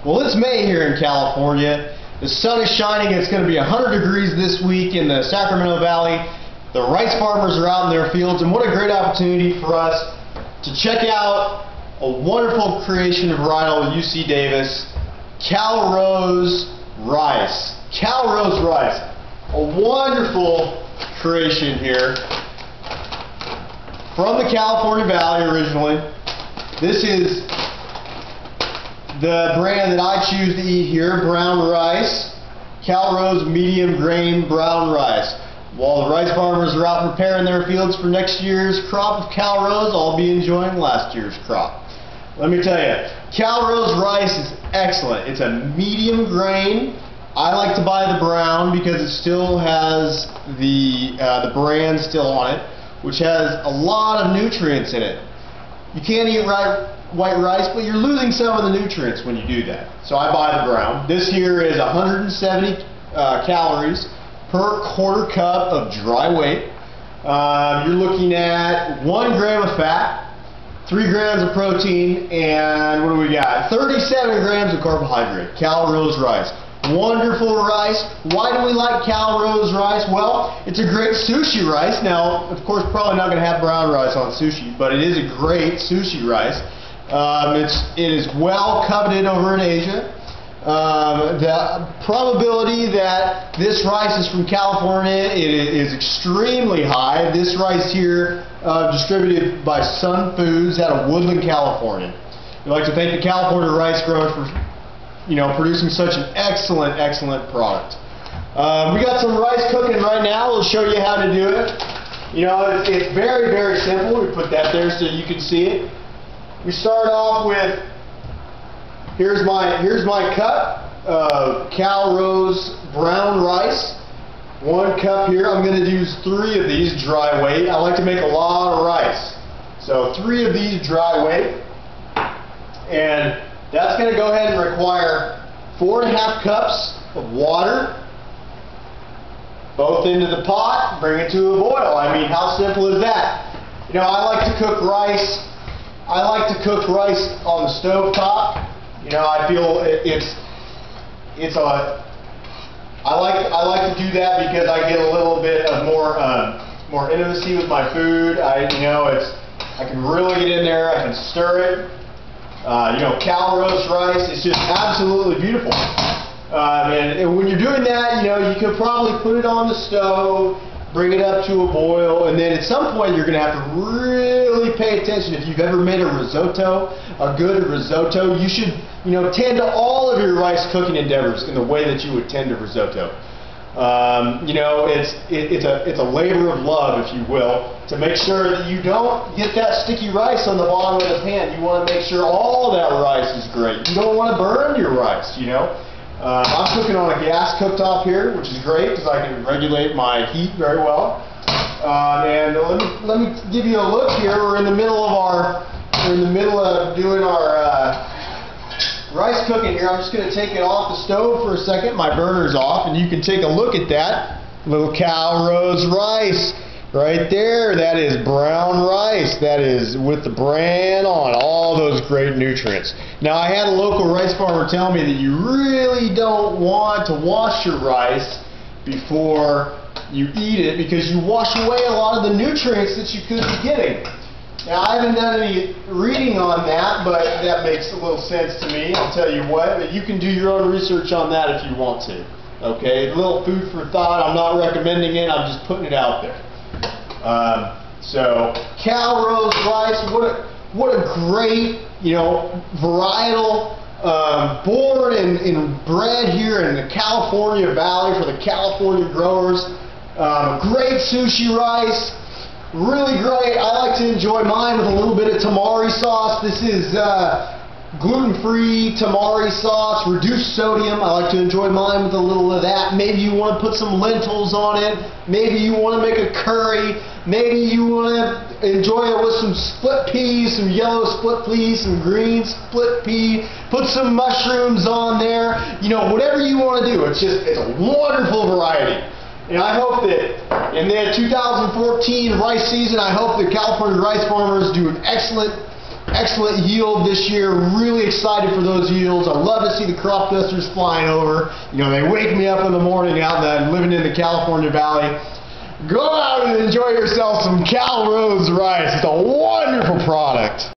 Well, it's May here in California. The sun is shining. It's going to be 100 degrees this week in the Sacramento Valley. The rice farmers are out in their fields, and what a great opportunity for us to check out a wonderful creation of varietal UC Davis, Calrose Rice. Calrose Rice, a wonderful creation here from the California Valley originally. This is the brand that I choose to eat here, brown rice, Calrose medium grain brown rice. While the rice farmers are out preparing their fields for next year's crop of Calrose, I'll be enjoying last year's crop. Let me tell you, Calrose rice is excellent. It's a medium grain. I like to buy the brown because it still has the brand still on it, which has a lot of nutrients in it. You can't eat white rice, but you're losing some of the nutrients when you do that. So I buy the brown. This here is 170 calories per quarter cup of dry weight. You're looking at 1 gram of fat, 3 grams of protein, and what do we got? 37 grams of carbohydrate. Calrose rice. Wonderful rice. Why do we like Calrose rice? Well, it's a great sushi rice. Now, of course, probably not going to have brown rice on sushi, but it is a great sushi rice. It is well coveted over in Asia. The probability that this rice is from California is extremely high. This rice here, distributed by Sun Foods out of Woodland, California. We'd like to thank the California rice growers for producing such an excellent product. We got some rice cooking right now. We'll show you how to do it. It's very simple. We put that there so you can see it. We start off with, here's my cup of Calrose brown rice. 1 cup here. I'm going to use 3 of these dry weight. I like to make a lot of rice. So 3 of these dry weight. And that's going to go ahead and require 4.5 cups of water. Both into the pot, bring it to a boil. I mean, how simple is that? I like to cook rice. I like to cook rice on the stove top. I feel I like to do that because I get a little bit of more intimacy with my food. I can really get in there. I can stir it. Calrose rice is just absolutely beautiful. And when you're doing that, you could probably put it on the stove, bring it up to a boil, and then at some point you're going to have to really pay attention. If you've ever made a risotto, a good risotto, you should tend to all of your rice cooking endeavors in the way that you would tend to risotto. It's a labor of love, if you will, to make sure that you don't get that sticky rice on the bottom of the pan. You want to make sure all that rice is great. You don't want to burn your rice, I'm cooking on a gas cooktop here, which is great because I can regulate my heat very well. And let me give you a look here. We're in the middle of doing our rice cooking here. I'm just going to take it off the stove for a second. My burner's off, and you can take a look at that little Calrose rice right there. That is brown rice. That is with the brand on, all those great nutrients. Now, I had a local rice farmer tell me that you really don't want to wash your rice before you eat it because you wash away a lot of the nutrients that you could be getting. Now, I haven't done any reading on that, but that makes a little sense to me. I'll tell you what, but you can do your own research on that if you want to. Okay, a little food for thought. I'm not recommending it. I'm just putting it out there. So, Calrose rice, what a great, varietal, born and bred here in the California Valley for the California growers. Great sushi rice. Really great. I like to enjoy mine with a little bit of tamari sauce. This is gluten-free tamari sauce, reduced sodium. I like to enjoy mine with a little of that. Maybe you want to put some lentils on it. Maybe you want to make a curry. Maybe you want to enjoy it with some split peas, some yellow split peas, some green split pea. Put some mushrooms on there. Whatever you want to do. It's a wonderful variety. And I hope that in the 2014 rice season, I hope the California rice farmers do an excellent Excellent yield this year. Really excited for those yields. I love to see the crop dusters flying over. You know, they wake me up in the morning out there living in the California Valley. Go out and enjoy yourself some Calrose rice. It's a wonderful product.